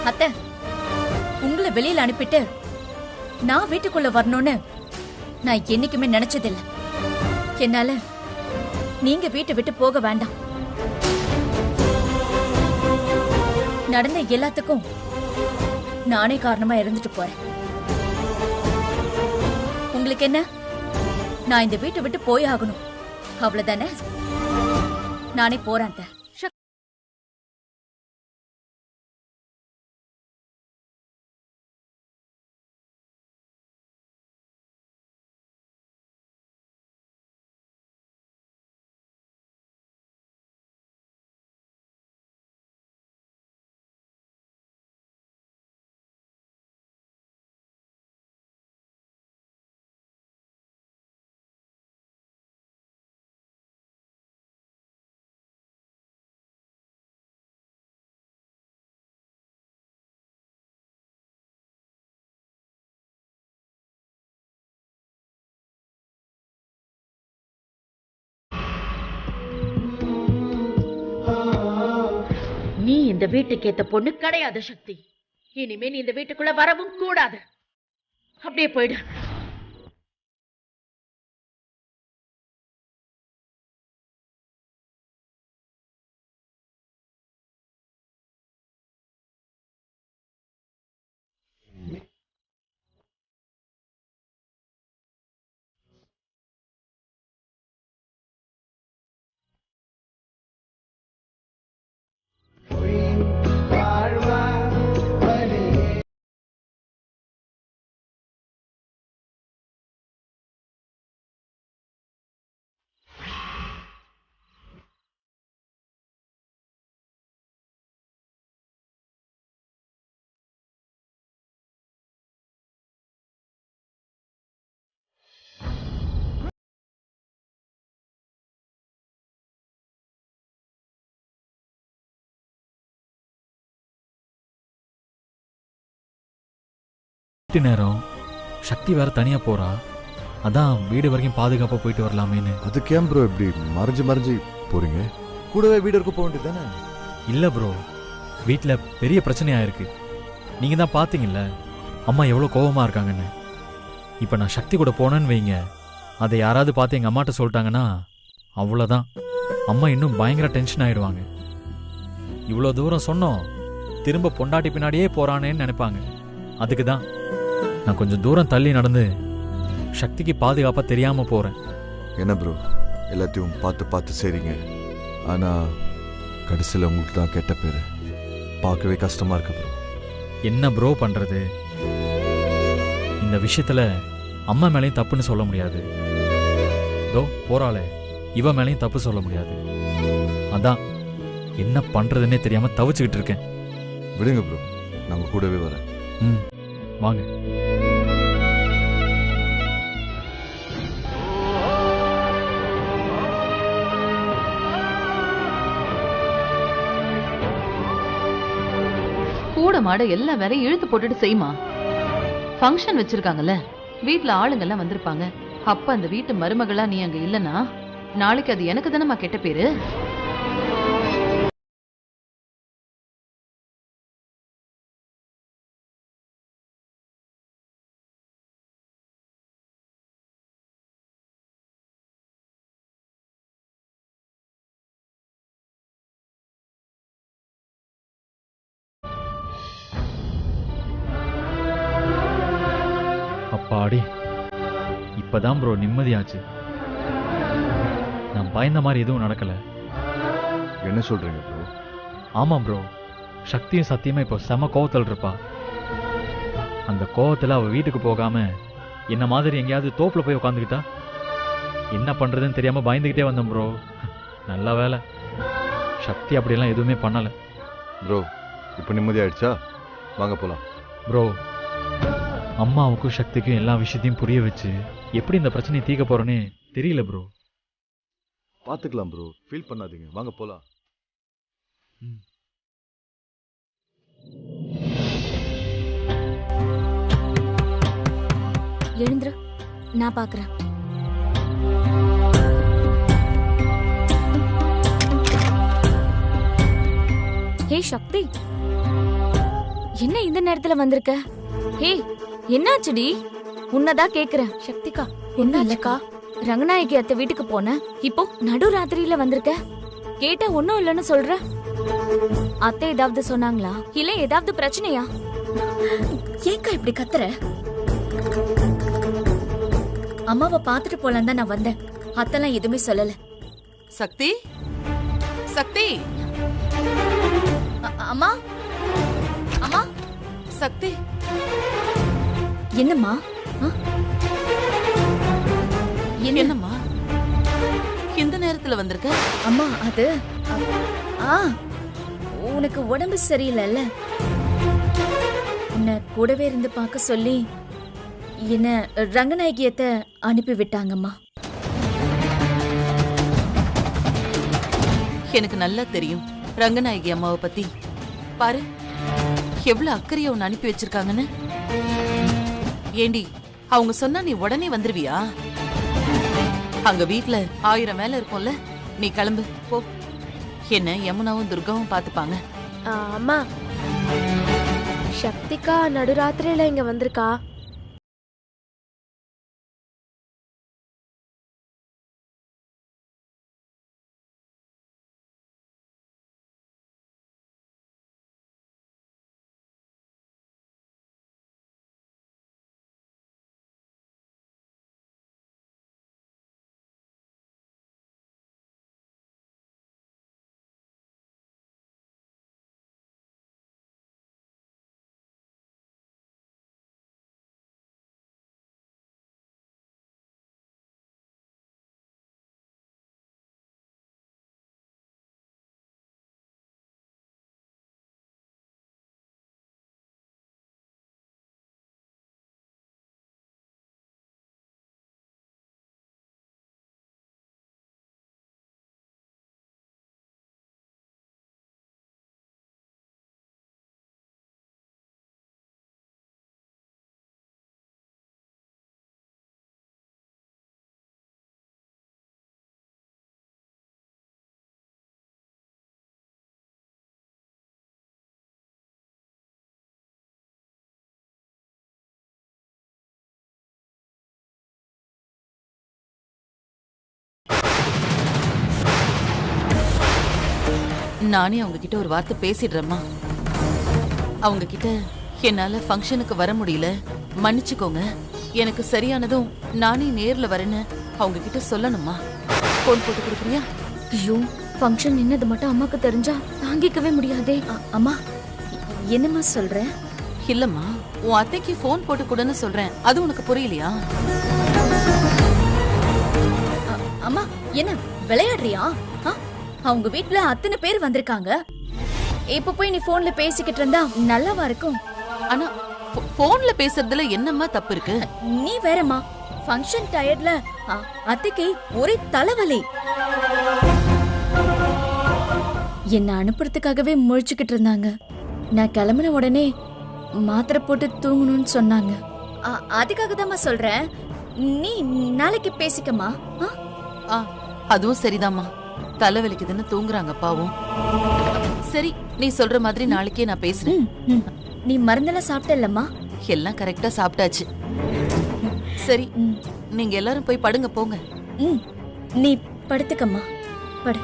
அத்தை, உங்களை வெளியில அனுப்பிட்டு நான் வீட்டுக்குள்ள வரணும்னு நான் என்னைக்குமே நினைச்சதில்லை. என்னால நீங்க வீட்டை விட்டு போக வேண்டாம். நடந்த எல்லாத்துக்கும் நானே காரணமா இருந்துட்டு போறேன். உங்களுக்கு என்ன, நான் இந்த வீட்டை விட்டு போய் ஆகணும், அவ்வளவுதானே? நானே போறேன். நீ இந்த வீட்டுக்கு ஏத்த பொண்ணு கிடையாது சக்தி. இனிமே நீ இந்த வீட்டுக்குள்ள வரவும் கூடாது. அப்படியே போயிடு. நேரம் சக்தி வேற தனியா போறா. அதான் வீடு வரைக்கும் பாதுகாப்பா போயிட்டு வரலாமேன்னு. அதுக்கு ஏன் ப்ரோ இப்படி மறைஞ்சு மறைஞ்சு போறீங்க? கூடவே வீடு இருக்க போக வேண்டியது தானே? இல்ல ப்ரோ, வீட்டுல பெரிய பிரச்சனையா இருக்கு. நீங்க தான் பாத்தீங்கல்ல அம்மா எவ்வளவு கோபமா இருக்காங்கன்னு. இப்ப நான் சக்தி கூட போனேன்னு வைங்க, அதை யாராவது பார்த்து எங்க அம்மாட்ட சொல்லிட்டாங்கன்னா அவ்வளவுதான். அம்மா இன்னும் பயங்கர டென்ஷன் ஆயிடுவாங்க. இவ்வளவு தூரம் சொன்னோம், திரும்ப பொண்டாட்டி பின்னாடியே போறானேன்னு நினைப்பாங்க. அதுக்கு தான் நான் கொஞ்சம் தூரம் தள்ளி நடந்து சக்திக்கு பாதுகாப்பா தெரியாம போறேன். என்ன ப்ரோ, எல்லாத்தையும் பார்த்து பார்த்து சரிங்க. ஆனா கடைசியில் உங்களுக்கு தான் கெட்ட பேரு. பார்க்கவே கஷ்டமா இருக்கு ப்ரோ. என்ன ப்ரோ பண்றது? இந்த விஷயத்துல அம்மா மேலையும் தப்புன்னு சொல்ல முடியாது. தோ போறாளே, இவ மேலையும் தப்பு சொல்ல முடியாது. அதான் என்ன பண்றதுன்னே தெரியாம தவிச்சுக்கிட்டு இருக்கேன். விடுங்க ப்ரோ, நாங்க கூடவே வரேன். வாங்க. கூட மாட எல்லா வேலையும் இழுத்து போட்டுட்டு செய்யுமா. ஃபங்க்ஷன் வச்சிருக்காங்கல்ல, வீட்டுல ஆளுங்கெல்லாம் வந்திருப்பாங்க. அப்ப அந்த வீட்டு மருமகளா நீ அங்க இல்லனா நாளைக்கு அது எனக்கு தானேமா கெட்ட பேரு. அப்பாடி, இப்பதான் ப்ரோ நிம்மதியாச்சு. நான் பயந்த மாதிரி எதுவும் நடக்கல. என்ன சொல்றீங்க ப்ரோ? ஆமா ப்ரோ, சக்தியும் சத்தியமா இப்போ செம கோவத்தில் இருப்பா. அந்த கோவத்துல அவ வீட்டுக்கு போகாம என்ன மாதிரி எங்கேயாவது தோப்புல போய் உட்காந்துக்கிட்டா என்ன பண்றதுன்னு தெரியாம பயந்துகிட்டே வந்தேன் ப்ரோ. நல்ல வேலை, சக்தி அப்படியெல்லாம் எதுவுமே பண்ணல. ப்ரோ இப்போ நிம்மதியாயிடுச்சா? வாங்க போலாம். ப்ரோ, அம்மாவுக்கும் சக்திக்கும் எல்லா விஷயத்தையும் புரிய வச்சு எப்படி இந்த பிரச்சனையை தீர்க்க போறேனே தெரியல ப்ரோ. பார்த்துக்கலாம் ப்ரோ, ஃபீல் பண்ணாதீங்க. வாங்க போலாம். எழுந்துரு, நான் பாக்குறேன். ஹே சக்தி, என்ன இந்த நேரத்துல வந்திருக்க? ஹே, என்னாச்சுடி? உன்னதான் கேக்குறேன். சக்திகா, என்னாச்சுக்கா? ரங்கநாயகி அத்தை வீட்டுக்கு போன, இப்போ நடு ராத்திரியில வந்திருக்க. கேட்டா ஒண்ணும் இல்லைன்னு சொல்ற. அத்தை ஏதாவது சொன்னாங்களா? இல்ல ஏதாவது பிரச்சனையா? ஏக்கா இப்படி கத்துற? அம்மாவை பாத்துட்டு போலாம் தான் நான் வந்தேன். அத்தெல்லாம் எதுவுமே சொல்லல. சக்தி, சக்தி, அம்மா, அம்மா, சக்தி, என்னம்மா? என்னம்மா இந்த நேரத்துல வந்திருக்க? அம்மா அது உனக்கு உடம்பு சரியில்லைல்ல, உன்னை கூடவே இருந்து பார்க்க சொல்லி என்ன ரங்கநாயகியத்தை அனுப்பி விட்டாங்கம்மா. எனக்கு நல்லா தெரியும் ரங்கநாயகி அம்மாவை பத்தி. பாரு எவ்வளவு அக்கறைய உன்னை அனுப்பி வச்சிருக்காங்கன்னு. ஏண்டி அவங்க சொன்னா நீ உடனே வந்துருவியா? அங்க வீட்ல 1000 வேலை இருக்கும்ல. நீ கிளம்பு போ. என்ன யமுனாவும் துர்காவும் பாத்துப்பாங்க. அம்மா, சக்திகா நடுராத்திரியில இங்க வந்திருக்கா. நானே அவங்க கிட்ட ஒரு வார்த்தை பேசிடுறேம்மா. அவங்க கிட்ட என்னால ஃபங்க்ஷனுக்கு வர முடியல, மன்னிச்சுக்கோங்க, எனக்கு சரியானதும் நானே நேர்ல வரேன்னு அவங்க கிட்ட சொல்லணுமா? போன் போட்டு கொடுக்குறியா? ஐயோ, ஃபங்க்ஷன் நின்னது மட்டும் அம்மாக்கு தெரிஞ்சா தாங்கிக்கவே முடியாதே. அம்மா என்னம்மா சொல்ற? இல்லம்மா, உன் அத்தைக்கு போன் போட்டு கொடுன்னு சொல்றேன். அது உனக்கு புரியலையா? அம்மா என்ன விளையாடுறியா? அவங்க வீட்ல அத்தனை பேர் வந்திருக்காங்க. இப்ப போய் நீ போன்ல பேசிக்கிட்டு இருந்தா நல்லாவா இருக்கும்? ஆனா போன்ல பேசுறதுல என்னம்மா தப்பு இருக்கு? நீ வேறம்மா, ஃபங்க்ஷன் டயர்ட்ல அத்தைக்கு ஒரே தலைவலி. என்ன அனுப்புறதுக்காகவே முழிச்சுக்கிட்டு இருந்தாங்க. நான் கிளம்பின உடனே மாத்திரை போட்டு தூங்கணும்னு சொன்னாங்க. அதுக்காக தான் சொல்றேன், நீ நாளைக்கு பேசிக்கமா. அதுவும் சரிதாம்மா, தலைவலிக்குதுன்னு தூங்குறாங்க பாவம். சரி, நீ சொல்ற மாதிரி நாளைக்கே நான் பேசுறேன். நீ மருந்தெல்லாம் சாப்பிட்டல்லம்மா? எல்லாம் கரெக்டா சாப்பிட்டாச்சு. சரி, நீங்க எல்லாரும் போய் படுங்க போங்க. நீ படுத்துக்கம்மா, படு.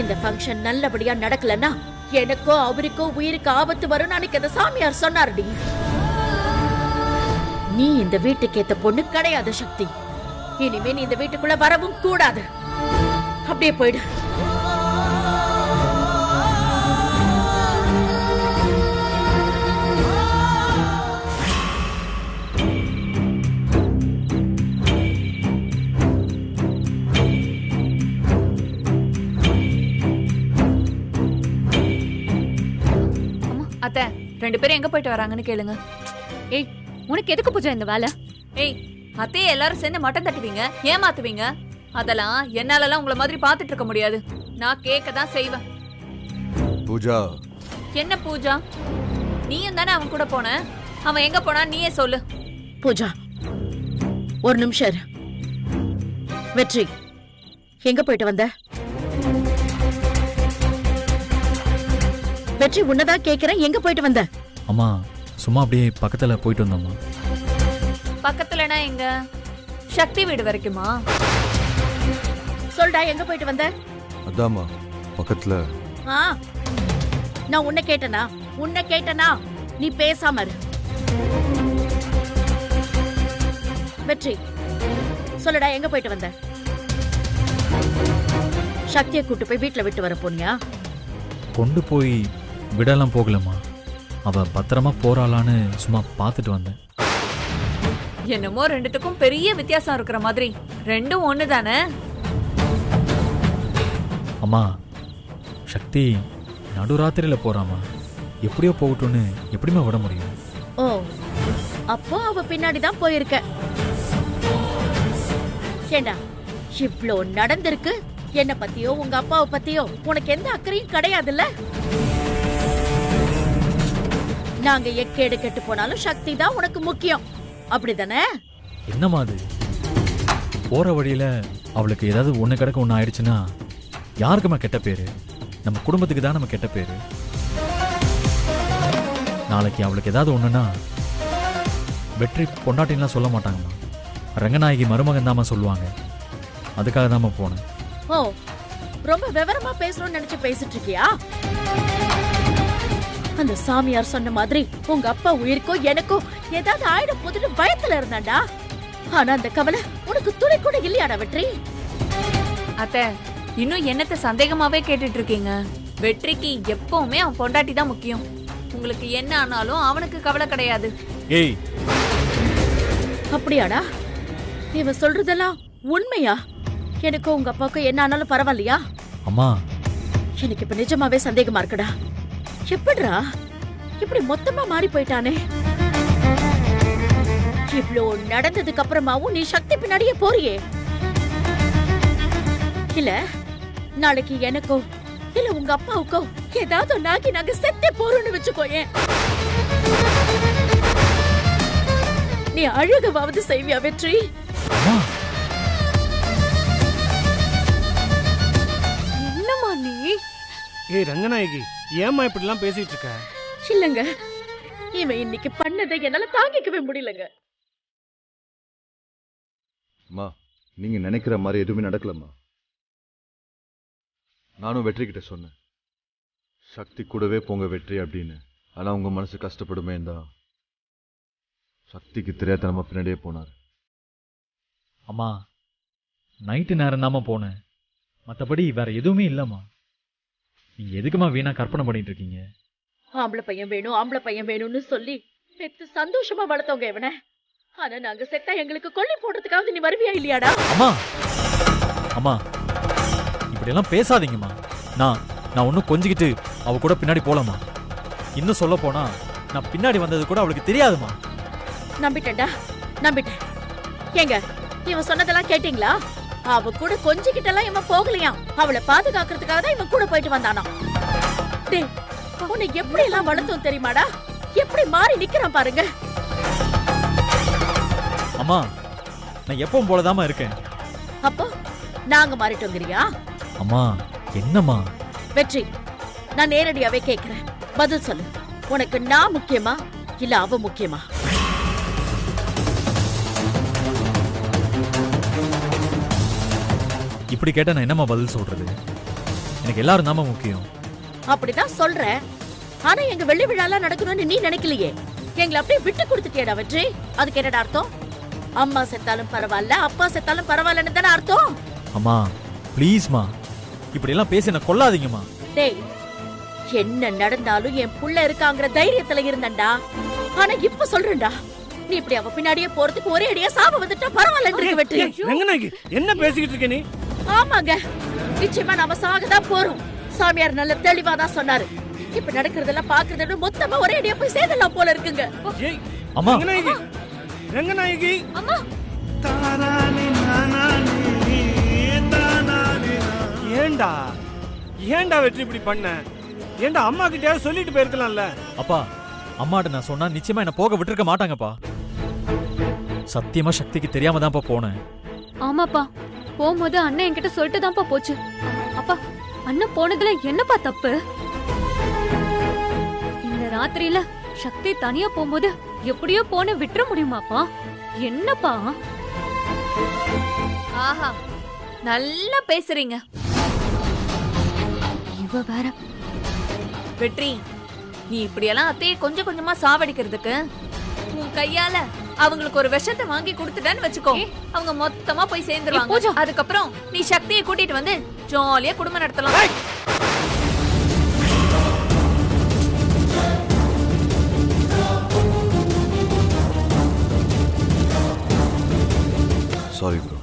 இந்த ஃபங்க்ஷன் நல்லபடியா நடக்கலன்னா எனக்கோ அவருக்கோ உயிருக்கு ஆபத்து வரும் அன்னைக்கு அந்த சாமியார் சொன்னாருடி. நீ இந்த வீட்டுக்கு ஏத்த பொண்ணு கிடையாது சக்தி. இனிமே நீ இந்த வீட்டுக்குள்ள வரவும் கூடாது. அப்படியே போயிடு. அத்தை, 2 பேரும் எங்க போயிட்டு வராங்கன்னு கேளுங்க. ஏய், உனக்கு எதுக்கு பூஜா இந்த வேலை? ஏய், அத்தையே எல்லாரும் சேர்ந்து மட்டன் தட்டுவீங்க, ஏமாத்துவீங்க. அதெல்லாம் என்னாலலாம் உங்களை மாதிரி பாத்துட்டு இருக்க முடியாது. நான் கேட்க தான் செய்வேன். பூஜா, என்ன பூஜா? நீயும் தானே அவன் கூட போன. அவன் எங்க போனா நீயே சொல்லு. பூஜா, ஒரு நிமிஷம் இரு. வெற்றி, எங்க போயிட்டு வந்த? வெற்றி, உன்னதான் கேக்குறேன், எங்க போயிட்டு வந்த? அம்மா சும்மா அப்படியே பக்கத்துல போயிட்டு வந்தோம்மா. பக்கத்துலனா எங்க? சக்தி வீடு வரைக்குமா? சொல்டா, எங்க போயிட்டு வந்த? அதாம்மா பக்கத்துல. நான் உன்னை கேட்டனா? நீ பேசாம இரு. வெற்றி, சொல்லுடா, எங்க போயிட்டு வந்த? சக்தியை கூட்டு போய் வீட்டுல விட்டு வர போனியா? கொண்டு போய் விடலாம் போகலம்மா. அவ பத்திரமா போறாளான்னு சும்மா பார்த்துட்டு வந்தேன். என்னமோ ரெண்டுத்துக்கும் பெரிய வித்தியாசம் இருக்கிற மாதிரி. ரெண்டும் ஒண்ணு தானே? அம்மா, சக்தி நடுராத்திரியில போறாமா. எப்படியோ போகட்டும்னு எப்படிமா விட முடியும்? ஓ, அப்போ அவ பின்னாடிதான் போயிருக்க. ஏண்டா, இவ்ளோ நடந்திருக்கு. என்ன பத்தியோ உங்க அப்பாவை பத்தியோ உனக்கு எந்த அக்கறையும் கிடையாதுல்ல? நாங்க எக்கேடு கெட்டு போனாலும் சக்தி தான் உனக்கு முக்கியம், அப்படிதானே? என்னம்மா அது? போற வழியில அவளுக்கு ஏதாவது ஒண்ணு கிடக்க ஒண்ணு ஆயிடுச்சுன்னா யாருக்குமா கெட்ட பேரு? நம்ம குடும்பத்துக்கு தான் நம்ம கெட்ட பேரு. நாளைக்கு அவளுக்கு ஏதாவது ஒண்ணுன்னா வெற்றி பொண்டாட்டின்லாம் சொல்ல மாட்டாங்கம்மா. ரங்கநாயகி மருமகன் தாம்மா சொல்லுவாங்க. அதுக்காக தாம்மா போனேன். ஓ, ரொம்ப விவரமா பேசணும்னு நினைச்சு பேசிட்டு இருக்கியா? அந்த சாமியார் சொன்ன மாதிரி உங்க அப்பா உயிருக்கோ எனக்கோ ஏதாவது ஆயிட போதுன்னு பயத்துல இருந்தாண்டா. ஆனா அந்த கவலை உனக்கு துளி கூட இல்லையாடா வெற்றி? அத்தை, இன்னும் என்னத்த சந்தேகமாவே கேட்டுட்டு இருக்கீங்க? வெற்றிக்கு எப்பவுமே அவன் பொண்டாட்டி தான் முக்கியம். உங்களுக்கு என்ன ஆனாலும் அவனுக்கு கவலை கிடையாது. ஏய், அப்படியாடா? இவன் சொல்றதெல்லாம் உண்மையா? எனக்கும் உங்க அப்பாவுக்கும் என்ன ஆனாலும் பரவாயில்லையா? அம்மா, எனக்கு இப்ப நிஜமாவே சந்தேகமா இருக்குடா. எப்படிடா இப்படி மொத்தமா மாறி போயிட்டானே? இவ்ளோ நடந்ததுக்கு அப்புறமாவும் நீ சக்தி பின்னாடியே போறியே. இல்ல நாளைக்கு எனக்கோ இல்ல உங்க அப்பாவுக்கோ ஏதாவது நாக்கி நாங்க செத்தே போறோம்னு வச்சுக்கோயேன், நீ அழுகவாவது செய்வியா வெற்றி? அம்மா, என்னம்மா நீ? ஏய் ரங்கநாயகி, ஏம்மா இப்படிலாம் பேசிட்டு இருக்க? இல்லங்க, இவன் இன்னைக்கு பண்ணதை என்னால தாங்கிக்கவே முடியலங்க. அம்மா, நீங்க நினைக்கிற மாதிரி எதுவுமே நடக்கலம்மா. நானும் வெற்றி கிட்ட சொன்னேன், சக்தி கூடவே போங்க வெற்றி அப்படின்னு. ஆனா உங்க மனசு கஷ்டப்படுமே தான் சக்திக்கு தெரியாதனமா பின்னாடியே போனார். அம்மா, நைட்டு நேரம் தாம்மா போனேன். மற்றபடி வேற எதுவுமே இல்லம்மா. நீங்க எதுக்குமா வீணா கற்பனை பண்ணிட்டு இருக்கீங்க? ஆம்பளை பையன் வேணும்னு சொல்லி பெத்து சந்தோஷமா வளர்த்தவங்க இவனை. ஆனா நாங்க செத்தா எங்களுக்கு கொல்லி போடுறதுக்காவது நீ வருவியா இல்லையாடா? அம்மா, அம்மா, இப்படியெல்லாம் பேசாதீங்கம்மா. நான் ஒன்னும் கொஞ்சிக்கிட்டு அவ கூட பின்னாடி போலாமா? இன்னும் சொல்ல போனா நான் பின்னாடி வந்தது கூட அவளுக்கு தெரியாதுமா. நம்பிட்டேன்டா, நம்பிட்டேன். ஏங்க, இவன் சொன்னதெல்லாம் கேட்டீங்களா? அவ கூட கொஞ்சிக்கிட்டெல்லாம் இவன் போகலையாம். அவளை பாதுகாக்கிறதுக்காக தான் இவன் கூட போயிட்டு வந்தானா. டேய், உன்னை எப்படி எல்லாம் வளர்த்தோம் தெரியுமாடா? எப்படி மாறி நிக்கிறான் பாருங்க. அம்மா, நான் எப்பவும் போலதாம்மா இருக்கேன். அப்போ நாங்க மாறிட்டோங்கிறியா? அம்மா, என்னம்மா? வெற்றி, நான் நேரடியாவே கேக்குறேன், பதில் சொல்லு. உனக்கு நான் முக்கியமா இல்ல அவ முக்கியமா? இப்படி கேட்டா நான் என்னம்மா பதில் சொல்றது? எனக்கு எல்லாரும் தாம்மா முக்கியம். அப்படிதான் சொல்றேன். ஆனா எங்க வெள்ளி விழாலாம் நடக்கணும்னு நீ நினைக்கலையே. எங்களை அப்படியே விட்டு கொடுத்துட்டியடா வெற்றி. அதுக்கு என்னடா அர்த்தம்? அம்மா செத்தாலும் பரவாயில்ல, அப்பா செத்தாலும் பரவாயில்லன்னு தானே அர்த்தம்? அம்மா ப்ளீஸ்மா, இப்படி எல்லாம் பேசி என்ன கொல்லாதீங்கம்மா. டேய், என்ன நடந்தாலும் என் புள்ள இருக்காங்கிற தைரியத்துல இருந்தேன்டா. ஆனா இப்ப சொல்றேன்டா, நீ இப்படி அவ பின்னாடியே போறதுக்கு ஒரே அடியா சாபம் வந்துட்டா பரவாயில்ல. வெற்றி, ரங்கநாயகி என்ன பேசிக்கிட்டு இருக்க நீ? ஆமாங்க, நிச்சயமா நாம சாகதான் போறோம். சாமியார் நல்ல தெளிவா தான் சொன்னாரு. இப்ப நடக்கிறதெல்லாம் பாக்குறத மொத்தமா ஒரே அடியா போய் சேர்ந்தலாம் போல இருக்குங்க. அம்மா, ரங்கநாயகி, ரங்கநாயகி, அம்மா, ஏண்டா ஏண்டா வெற்றி இப்படி பண்ண? ஏண்டா அம்மா கிட்டயாவது சொல்லிட்டு போயிருக்கலாம்ல? அப்பா, அம்மாட்ட நான் சொன்னா நிச்சயமா என்ன போக விட்டுருக்க மாட்டாங்கப்பா. சத்தியமா சக்திக்கு தெரியாம தான்ப்பா போனேன். ஆமாப்பா, போகும்போது அண்ணன் என்கிட்ட சொல்லிட்டு தான்ப்பா போச்சு. அப்பா, அண்ணன் போனதுல என்னப்பா தப்பு? இந்த ராத்திரியில சக்தி தனியா போகும்போது எப்படியோ போன விட்டுற முடியுமாப்பா? என்னப்பா? ஆஹா, நல்லா பேசுறீங்க. இவ வேற. வெற்றி, நீ இப்படியெல்லாம் அத்தையை கொஞ்சம் கொஞ்சமா சாவடிக்கிறதுக்கு உன் கையால அவங்களுக்கு ஒரு விஷத்தை வாங்கி கொடுத்துட்டேன்னு வச்சுக்கோ, அவங்க மொத்தமா போய் சேர்ந்துருவாங்க. அதுக்கப்புறம் நீ சக்தியை கூட்டிட்டு வந்து ஜாலியா குடும்பம் நடத்தலாம். Sorry bro.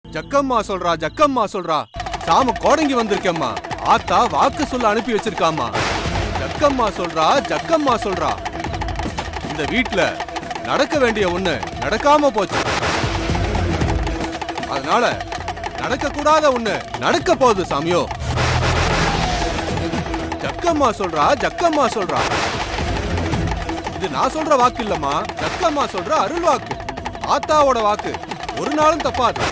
ஜக்கம்மா சொல்றா, ஜக்கம்மா சொல்றா, சாம கோடங்கி வந்திருக்கேம்மா. ஆத்தா வாக்கு சொல்ல அனுப்பி வச்சிருக்காமா. ஜக்கம்மா சொல்றா, ஜக்கம்மா சொல்றா, இந்த வீட்ல நடக்க வேண்டிய ஒண்ணு நடக்காம போச்சு. அதனால நடக்க கூடாத ஒண்ணு நடக்க போகுது சாமியோ. ஜக்கம்மா சொல்றா, ஜக்கம்மா சொல்றா, இது நான் சொல்ற வாக்கு இல்லம்மா, ஜக்கம்மா சொல்ற அருள் வாக்கு, ஆத்தாவோட வாக்கு. ஒரு நாளும் தப்பாது.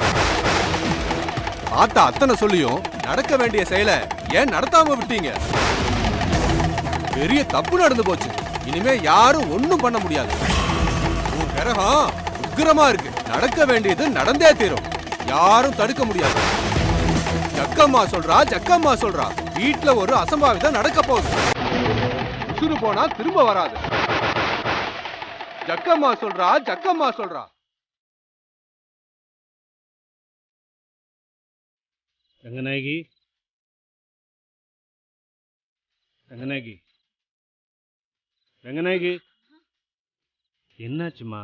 ஆத்தா அத்தனை சொல்லியும் நடக்க வேண்டிய செயலை ஏன் நடத்தாம விட்டீங்க? பெரிய தப்பு நடந்து போச்சு. இனிமே யாரும் ஒண்ணும் பண்ண முடியாது. உன் கிரகம் உக்கிரமா இருக்கு. நடக்க வேண்டியது நடந்தே தீரும். யாரும் தடுக்க முடியாது. ஜக்கம்மா சொல்றா, ஜக்கம்மா சொல்றா, வீட்டுல ஒரு அசம்பாவிதம் நடக்க போகுது. உசுறு போனா திரும்ப வராது. ஜக்கம்மா சொல்றா, ஜக்கம்மா சொல்றா. ரங்கநாயகி, ரங்கநாயகி, ரங்கநாயகி, என்னாச்சுமா?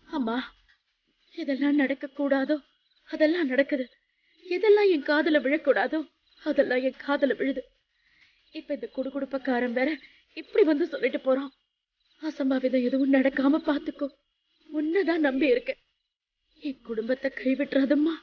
அம்மா, எதெல்லாம் நடக்க கூடாதோ அதெல்லாம் நடக்குது. எதெல்லாம் என் காதுல விழக்கூடாதோ அதெல்லாம் என் காதுல விழுது. இப்ப இந்த குடுகுடுப்பக்காரன் வேற இப்படி வந்து சொல்லிட்டு போறான். அசம்பாவிதம் எதுவும் நடக்காம பாத்துக்கோ. உன்னதான் நம்பி இருக்கேன். என் குடும்பத்தை கைவிட்டுறாதம்மா.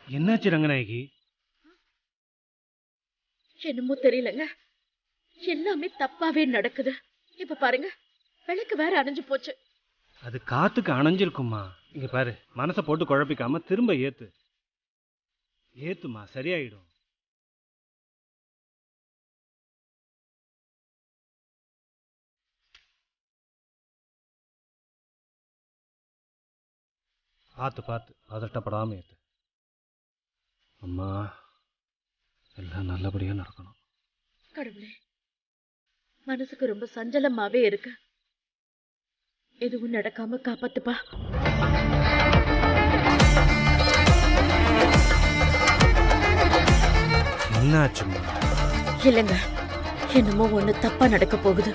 என்னாச்சு ரங்கநாயகி? என்னமோ தெரியலங்க, எல்லாமே தப்பாவே நடக்குது. இப்ப பாருங்க விளக்கு வேற அணைஞ்சு போச்சு. அது காத்துக்கு அணைஞ்சிருக்குமா. இங்க பாரு, மனசை போட்டு குழப்பிக்காம திரும்ப ஏத்துமா, சரியாயிடும். பார்த்து பதட்டப்படாம ஏத்து. அம்மா, எல்லாம் நல்லபடியா நடக்கணும். கடவுளே, மனசுக்கு ரொம்ப சஞ்சலமாவே இருக்கு. எதுவும் நடக்காம காப்பாத்துப்பா. என்னாச்சும்மா? இல்லைங்க, என்னமோ ஒண்ணு தப்பா நடக்க போகுது.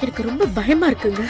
எனக்கு ரொம்ப பயமா இருக்குங்க.